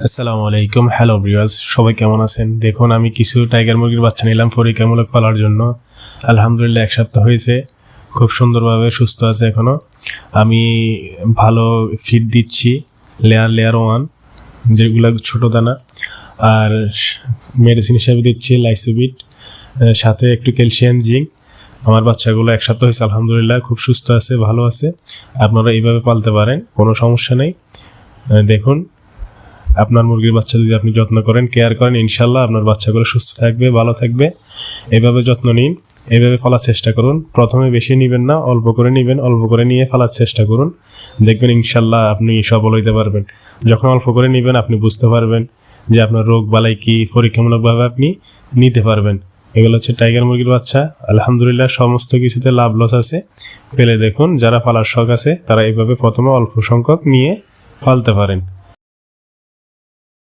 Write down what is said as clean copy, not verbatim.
আসসালামু আলাইকুম। Hello viewers, সবাই কেমন আছেন? দেখুন, আমি কিছু টাইগার মুরগির বাচ্চা নিলাম পরীক্ষামূলক পালার জন্য। আলহামদুলিল্লাহ 1 সপ্তাহ হয়েছে, খুব সুন্দরভাবে সুস্থ আছে এখনও। আমি ভালো ফিড দিচ্ছি, লেয়ার 1 যেগুলো ছোটো দানা, আর মেডিসিন হিসাবে দিচ্ছি লাইসোবিট, সাথে একটু ক্যালসিয়াম জিঙ্ক। আমার বাচ্চাগুলো 1 সপ্তাহ হয়েছে, আলহামদুলিল্লাহ খুব সুস্থ আছে, ভালো আছে। আপনারা এইভাবে পালতে পারেন, কোনো সমস্যা নেই। দেখুন, আপনার মুরগির বাচ্চা যদি আপনি যত্ন করেন, কেয়ার করেন, ইনশাল্লাহ আপনার বাচ্চাগুলো সুস্থ থাকবে, ভালো থাকবে। এভাবে যত্ন নিন, এভাবে ফলার চেষ্টা করুন। প্রথমে বেশি নেবেন না, অল্প করে নেবেন, অল্প করে নিয়ে ফলার চেষ্টা করুন। দেখবেন ইনশাল্লাহ আপনি সফল হইতে পারবেন। যখন অল্প করে নেবেন, আপনি বুঝতে পারবেন যে আপনার রোগ বালাই কি, পরীক্ষামূলকভাবে আপনি নিতে পারবেন। এগুলো হচ্ছে টাইগার মুরগির বাচ্চা। আলহামদুলিল্লাহ সমস্ত কিছুতে লাভ লস আছে। ফেলে দেখুন, যারা পালার শখ আছে তারা এইভাবে প্রথমে অল্প সংখ্যক নিয়ে পালতে পারেন।